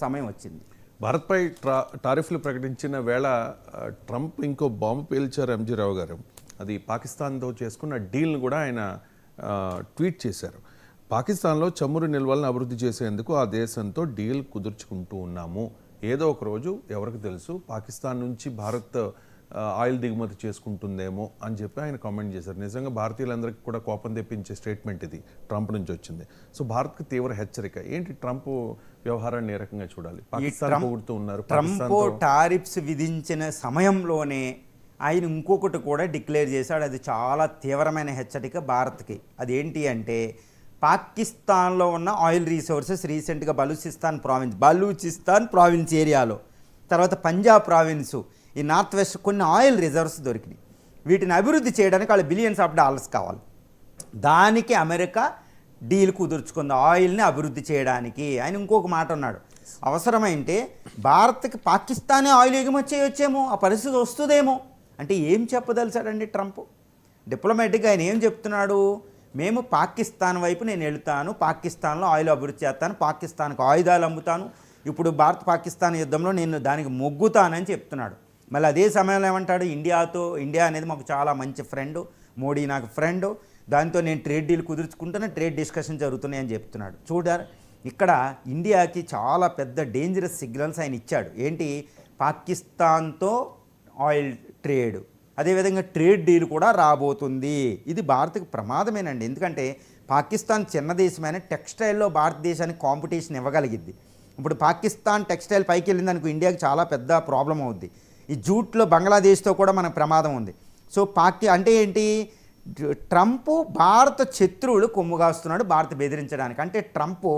సమయం వచ్చింది. భారత్పై టారిఫ్లు ప్రకటించిన వేళ ట్రంప్ ఇంకో బాంబు పేల్చారు ఎంజీ రావు గారు. అది పాకిస్తాన్తో చేసుకున్న డీల్ను కూడా ఆయన ట్వీట్ చేశారు. పాకిస్తాన్లో చమురు నిల్వలను అభివృద్ధి చేసేందుకు ఆ దేశంతో డీల్ కుదుర్చుకుంటూ ఉన్నాము. ఏదో ఒక రోజు ఎవరికి తెలుసు పాకిస్తాన్ నుంచి భారత్ ఆయిల్ దిగుమతి చేసుకుంటుందేమో అని చెప్పి ఆయన కామెంట్ చేశారు. నిజంగా భారతీయులందరికీ కూడా కోపం తెప్పించే స్టేట్మెంట్ ఇది ట్రంప్ నుంచి వచ్చింది. సో భారత్కి తీవ్ర హెచ్చరిక. ఏంటి ట్రంప్ వ్యవహారాన్ని ఏ రకంగా చూడాలి? పాకిస్తాన్ పొగుడుతూ ఉన్నారు. ట్రంప్ టారిఫ్స్ విధించిన సమయంలోనే ఆయన ఇంకొకటి కూడా డిక్లేర్ చేశాడు. అది చాలా తీవ్రమైన హెచ్చరిక భారత్కి. అదేంటి అంటే పాకిస్తాన్లో ఉన్న ఆయిల్ రీసోర్సెస్ రీసెంట్గా బలూచిస్తాన్ ప్రావిన్స్ ఏరియాలో, తర్వాత పంజాబ్ ప్రావిన్సు, ఈ నార్త్ వెస్ట్ కొన్ని ఆయిల్ రిజర్వ్స్ దొరికినాయి. వీటిని అభివృద్ధి చేయడానికి వాళ్ళు బిలియన్స్ ఆఫ్ డాలర్స్ కావాలి. దానికి అమెరికా డీల్ కుదుర్చుకుంది ఆయిల్ని అభివృద్ధి చేయడానికి. ఆయన ఇంకొక మాట అన్నాడు, అవసరమైతే భారత్కి పాకిస్తానే ఆయిల్ ఎగుమతి చేయొచ్చేమో, ఆ పరిస్థితి వస్తుందేమో. అంటే ఏం చెప్పదలిచాడండి ట్రంప్? డిప్లొమాటిక్గా ఆయన ఏం చెప్తున్నాడు? మేము పాకిస్తాన్ వైపు నేను వెళ్తాను, పాకిస్తాన్లో ఆయిల్ అభివృద్ధి చేస్తాను, పాకిస్తాన్కి ఆయుధాలు అమ్ముతాను, ఇప్పుడు భారత్ పాకిస్తాన్ యుద్ధంలో నేను దానికి మొగ్గుతానని చెప్తున్నాడు. మళ్ళీ అదే సమయంలో ఏమంటాడు, ఇండియా అనేది మాకు చాలా మంచి ఫ్రెండ్, మోడీ నాకు ఫ్రెండ్, దాంతో నేను ట్రేడ్ డీల్ కుదుర్చుకుంటాను, ట్రేడ్ డిస్కషన్ జరుగుతున్నాయి అని చెప్తున్నాడు. చూడారు, ఇక్కడ ఇండియాకి చాలా పెద్ద డేంజరస్ సిగ్నల్స్ ఆయన ఇచ్చాడు. ఏంటి? పాకిస్తాన్తో ఆయిల్ ట్రేడ్, అదేవిధంగా ట్రేడ్ డీల్ కూడా రాబోతుంది. ఇది భారత్కి ప్రమాదమేనండి. ఎందుకంటే పాకిస్తాన్ చిన్న దేశమైన టెక్స్టైల్లో భారతదేశానికి కాంపిటీషన్ ఇవ్వగలిగిద్ది. ఇప్పుడు పాకిస్తాన్ టెక్స్టైల్ పైకి వెళ్ళింది అనుకో, ఇండియాకి చాలా పెద్ద ప్రాబ్లం అవుద్ది. ఈ జూట్లో బంగ్లాదేశ్తో కూడా మనకు ప్రమాదం ఉంది. సో అంటే ఏంటి? ట్రంప్ భారత శత్రువులు కొమ్ముగాస్తున్నాడు భారత్ బెదిరించడానికి. అంటే ట్రంప్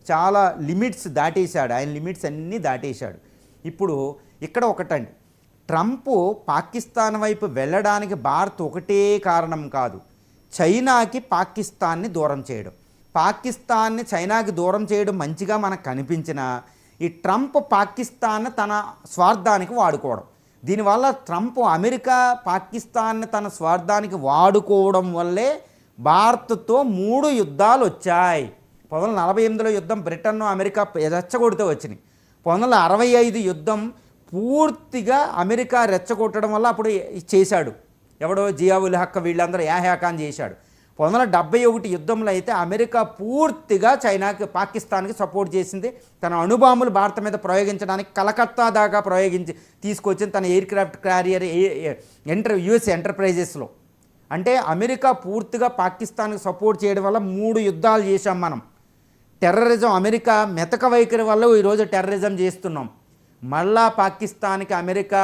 చాలా లిమిట్స్ దాటేశాడు, ఆయన లిమిట్స్ అన్నీ దాటేశాడు. ఇప్పుడు ఇక్కడ ఒకటండి, ట్రంప్ పాకిస్తాన్ వైపు వెళ్ళడానికి భారత్ ఒకటే కారణం కాదు, చైనాకి పాకిస్తాన్ని దూరం చేయడం. పాకిస్తాన్ని చైనాకి దూరం చేయడం మంచిగా మనకు కనిపించిన ఈ ట్రంప్ పాకిస్తాన్ని తన స్వార్థానికి వాడుకోవడం, దీనివల్ల ట్రంప్ అమెరికా పాకిస్తాన్ని తన స్వార్థానికి వాడుకోవడం వల్లే భారత్తో 3 యుద్ధాలు వచ్చాయి. 1948లో యుద్ధం బ్రిటన్ అమెరికా రెచ్చగొడితే వచ్చినాయి. 1965 యుద్ధం పూర్తిగా అమెరికా రెచ్చగొట్టడం వల్ల అప్పుడు చేశాడు ఎవడో జియా ఉల్ హక్, వీళ్ళందరూ యాహాకాన్ చేశాడు. 1971 యుద్ధంలో అయితే అమెరికా పూర్తిగా పాకిస్తాన్కి సపోర్ట్ చేసింది. తన అణుబాంబులు భారత మీద ప్రయోగించడానికి కలకత్తా దాకా తీసుకొచ్చింది తన ఎయిర్ క్రాఫ్ట్ క్యారియర్ యుఎస్ ఎంటర్ప్రైజెస్లో. అంటే అమెరికా పూర్తిగా పాకిస్తాన్కి సపోర్ట్ చేయడం వల్ల 3 యుద్ధాలు చేశాం మనం. టెర్రరిజం, అమెరికా మెతక వైఖరి వల్ల ఈరోజు టెర్రరిజం చేస్తున్నాం. మళ్ళా పాకిస్తాన్కి అమెరికా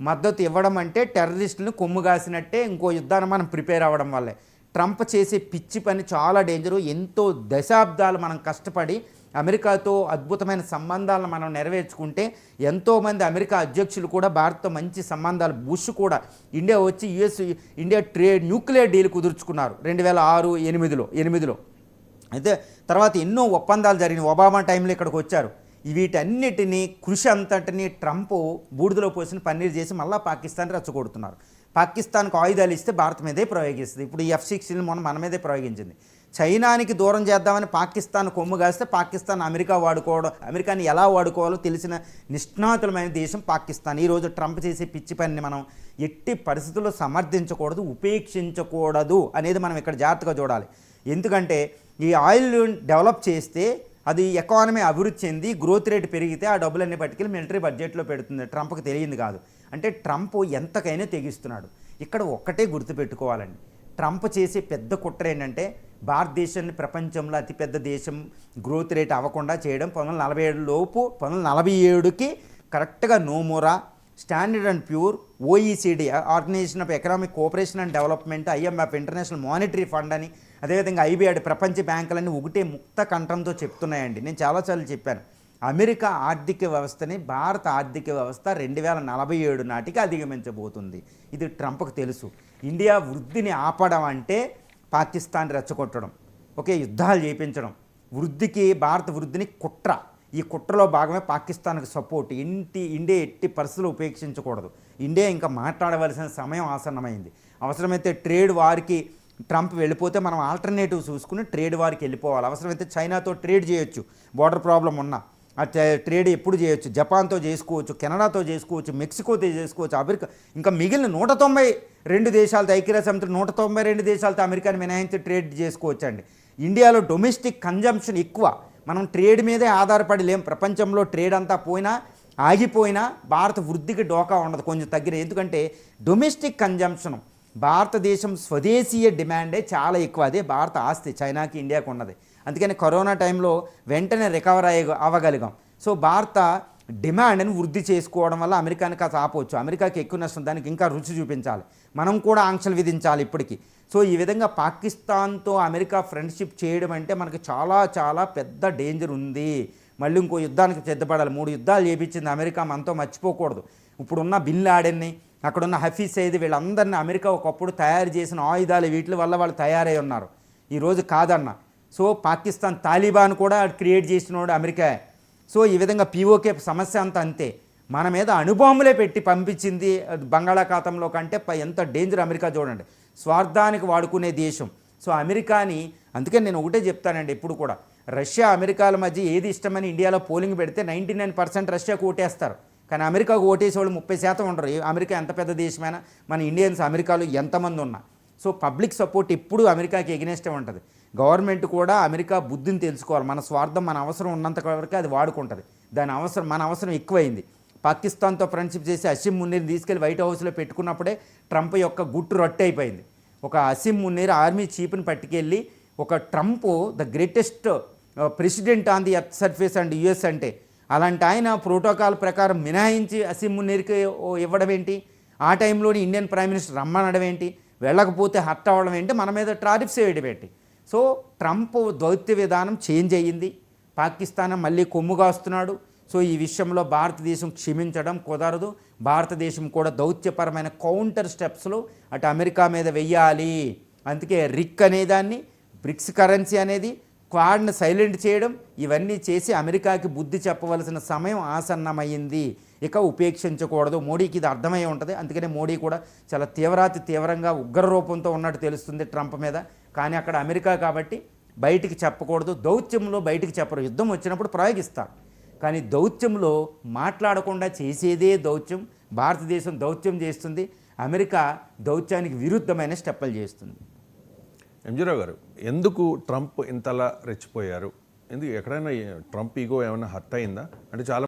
మద్దతు ఇవ్వడం అంటే టెర్రరిస్టులను కొమ్ముగాసినట్టే. ఇంకో యుద్ధాన్ని మనం ప్రిపేర్ అవ్వడం వల్లే. ట్రంప్ చేసే పిచ్చి పని చాలా డేంజరు. ఎంతో దశాబ్దాలు మనం కష్టపడి అమెరికాతో అద్భుతమైన సంబంధాలను మనం నెరవేర్చుకుంటే ఎంతోమంది అమెరికా అధ్యక్షులు కూడా భారత్తో మంచి సంబంధాలు, బుష్ కూడా ఇండియా వచ్చి ఇండియా న్యూక్లియర్ డీల్ కుదుర్చుకున్నారు 2006-8లో. అయితే తర్వాత ఎన్నో ఒప్పందాలు జరిగినాయి. ఒబామా టైంలో ఇక్కడికి వచ్చారు. వీటన్నిటినీ కృషి అంతటినీ ట్రంప్ బూడిదలో పోసిన పన్నీరు చేసి మళ్ళీ పాకిస్తాన్ రెచ్చగొడుతున్నారు. పాకిస్తాన్కి ఆయుధాలు ఇస్తే భారత్ మీదే ప్రయోగిస్తుంది. ఇప్పుడు F-16 మన మీదే ప్రయోగించింది. చైనానికి దూరం చేద్దామని పాకిస్తాన్ కొమ్ము కాస్తే పాకిస్తాన్ అమెరికాని ఎలా వాడుకోవాలో తెలిసిన నిష్ణాతులమైన దేశం పాకిస్తాన్. ఈరోజు ట్రంప్ చేసే పిచ్చి పనిని మనం ఎట్టి పరిస్థితుల్లో సమర్థించకూడదు, ఉపేక్షించకూడదు అనేది మనం ఇక్కడ జాగ్రత్తగా చూడాలి. ఎందుకంటే ఈ ఆయిల్ డెవలప్ చేస్తే అది ఎకానమీ అభివృద్ధి చెంది గ్రోత్ రేట్ పెరిగితే ఆ డబ్బులన్నీ పట్టుకెళ్ళి మిలిటరీ బడ్జెట్లో పెడుతుంది. ట్రంప్కి తెలియంది కాదు. అంటే ట్రంప్ ఎంతకైనా తెగిస్తున్నాడు. ఇక్కడ ఒక్కటే గుర్తుపెట్టుకోవాలండి, ట్రంప్ చేసే పెద్ద కుట్ర ఏంటంటే భారతదేశాన్ని ప్రపంచంలో అతిపెద్ద దేశం గ్రోత్ రేట్ అవ్వకుండా చేయడం. 1947 లోపు 1947కి కరెక్ట్గా Nomura, Standard and Poor's, OECD Organisation of Economic Cooperation and Development, IMF International Monetary Fund అని, అదేవిధంగా IBAD ప్రపంచ బ్యాంకులన్నీ ఒకటే ముక్త కంఠంతో చెప్తున్నాయండి. నేను చాలాసార్లు చెప్పాను, అమెరికా ఆర్థిక వ్యవస్థని భారత ఆర్థిక వ్యవస్థ 2047 నాటికి అధిగమించబోతుంది. ఇది ట్రంప్కి తెలుసు. ఇండియా వృద్ధిని ఆపడం అంటే పాకిస్తాన్ రెచ్చగొట్టడం, యుద్ధాలు చేయించడం, భారత వృద్ధిని కుట్ర. ఈ కుట్రలో భాగమే పాకిస్తాన్కి సపోర్ట్. ఇండియా ఎట్టి పరిస్థితులు ఉపేక్షించకూడదు. ఇండియా ఇంకా మాట్లాడవలసిన సమయం ఆసన్నమైంది. అవసరమైతే ట్రేడ్ వారికి ట్రంప్ వెళ్ళిపోతే మనం ఆల్టర్నేటివ్ చూసుకుని ట్రేడ్ వారికి వెళ్ళిపోవాలి. అవసరమైతే చైనాతో ట్రేడ్ చేయొచ్చు బోర్డర్ ప్రాబ్లం ఉన్నా. ఆ ట్రేడ్ ఎప్పుడు చేయొచ్చు, జపాన్తో చేసుకోవచ్చు, కెనడాతో చేసుకోవచ్చు, మెక్సికోతో చేసుకోవచ్చు, అమెరికా ఇంకా మిగిలిన 192 దేశాలతో, ఐక్యరాజ్య సమితి 192 దేశాలతో అమెరికాని మినహాయించి ట్రేడ్ చేసుకోవచ్చు అండి. ఇండియాలో డొమెస్టిక్ కన్జంప్షన్ ఎక్కువ, మనం ట్రేడ్ మీదే ఆధారపడి లేం. ప్రపంచంలో ట్రేడ్ అంతా పోయినా ఆగిపోయినా భారత వృద్ధికి డోకా ఉండదు, కొంచెం తగ్గిన. ఎందుకంటే డొమెస్టిక్ కన్జంప్షన్ భారతదేశం స్వదేశీయ డిమాండే చాలా ఎక్కువ, అదే భారత ఆస్తి చైనాకి ఇండియాకి ఉన్నది. అందుకని కరోనా టైంలో వెంటనే రికవర్ అవ్వగలిగాం. సో భారత డిమాండ్ని వృద్ధి చేసుకోవడం వల్ల అమెరికాని కాస్త ఆపవచ్చు. అమెరికాకి ఎక్కువ నష్టం, దానికి ఇంకా రుచి చూపించాలి, మనం కూడా ఆంక్షలు విధించాలి ఇప్పటికీ. సో ఈ విధంగా పాకిస్తాన్తో అమెరికా ఫ్రెండ్షిప్ చేయడం అంటే మనకి చాలా చాలా పెద్ద డేంజర్ ఉంది. మళ్ళీ ఇంకో యుద్ధానికి సిద్ధపడాలి. 3 యుద్ధాలు చేపించింది అమెరికా, మనతో మర్చిపోకూడదు. ఇప్పుడున్న బిన్ లాడెన్ని, అక్కడున్న హఫీజ్ సయీద్, వీళ్ళందరినీ అమెరికా ఒకప్పుడు తయారు చేసిన ఆయుధాలు వీటి వల్ల వాళ్ళు తయారై ఉన్నారు, ఈరోజు కాదన్న. సో పాకిస్తాన్ తాలిబాన్ కూడా క్రియేట్ చేసినోడు అమెరికా. సో ఈ విధంగా పీఓకే సమస్య అంతా అంతే, మన మీద అణుబాంబులే పెట్టి పంపించింది బంగాళాఖాతంలో కంటే ఎంత డేంజర్ అమెరికా చూడండి, స్వార్థానికి వాడుకునే దేశం. సో అమెరికాని, అందుకని నేను ఒకటే చెప్తానండి ఎప్పుడు కూడా, రష్యా అమెరికాల మధ్య ఏది ఇష్టమని ఇండియాలో పోలింగ్ పెడితే 99% రష్యాకు ఓటేస్తారు, కానీ అమెరికాకు ఓటేసేవాళ్ళు 30% ఉండరు. అమెరికా ఎంత పెద్ద దేశమైనా, మన ఇండియన్స్ అమెరికాలో ఎంతమంది ఉన్నా. సో పబ్లిక్ సపోర్ట్ ఎప్పుడు అమెరికాకి ఎగ్నెస్టే ఉంటుంది. గవర్నమెంట్ కూడా అమెరికా బుద్ధిని తెలుసుకోవాలి. మన స్వార్థం, మన అవసరం ఉన్నంత వరకు అది వాడుకుంటుంది, దాని అవసరం, మన అవసరం ఎక్కువైంది. పాకిస్తాన్తో ఫ్రెండ్షిప్ చేసి అసీం మున్నీర్ని తీసుకెళ్లి వైట్ హౌస్లో పెట్టుకున్నప్పుడే ట్రంప్ యొక్క గుట్టు రొట్టె అయిపోయింది. ఒక అసీం మున్నీర్ ఆర్మీ చీఫ్ని పట్టుకెళ్ళి, ఒక Trump the greatest president on the earth surface and US అంటే, అలాంటి ఆయన ప్రోటోకాల్ ప్రకారం మినహాయించి అసీం మున్నీర్కి ఇవ్వడం ఏంటి, ఆ టైంలోని ఇండియన్ ప్రైమ్ మినిస్టర్ రమ్మనడం ఏంటి, వెళ్ళకపోతే హర్ట్ అవ్వడం ఏంటి, మన మీద టారిఫ్స్ వేయడం ఏంటి. సో ట్రంప్ దౌత్య విధానం చేంజ్ అయ్యింది, పాకిస్తాన్ మళ్ళీ కొమ్ముగాస్తున్నాడు. సో ఈ విషయంలో భారతదేశం క్షమించడం కుదరదు. భారతదేశం కూడా దౌత్యపరమైన కౌంటర్ స్టెప్స్లో అటు అమెరికా మీద వెయ్యాలి. అందుకే రిక్ అనేదాన్ని, బ్రిక్స్ కరెన్సీ అనేది, క్వాడ్ని సైలెంట్ చేయడం, ఇవన్నీ చేసి అమెరికాకి బుద్ధి చెప్పవలసిన సమయం ఆసన్నమైంది. ఇక ఉపేక్షించకూడదు. మోడీకి ఇది అర్థమై ఉంటుంది. అందుకనే మోడీ కూడా చాలా తీవ్రంగా ఉగ్ర రూపంతో ఉన్నట్టు తెలుస్తుంది ట్రంప్ మీద. కానీ అక్కడ అమెరికా కాబట్టి బయటికి చెప్పకూడదు, దౌత్యంలో బయటికి చెప్పరు, యుద్ధం వచ్చినప్పుడు ప్రయోగిస్తారు. కానీ దౌత్యంలో మాట్లాడకుండా చేసేదే దౌత్యం. భారతదేశం దౌత్యం చేస్తుంది, అమెరికా దౌత్యానికి విరుద్ధమైన స్టెప్పులు చేస్తుంది. ఎంజీ రావు గారు, ఎందుకు ట్రంప్ ఇంతలా రెచ్చిపోయారు? ఎందుకు ఎక్కడైనా ట్రంప్ ఈగో ఏమైనా హర్ట్ అయిందా? అంటే చాలా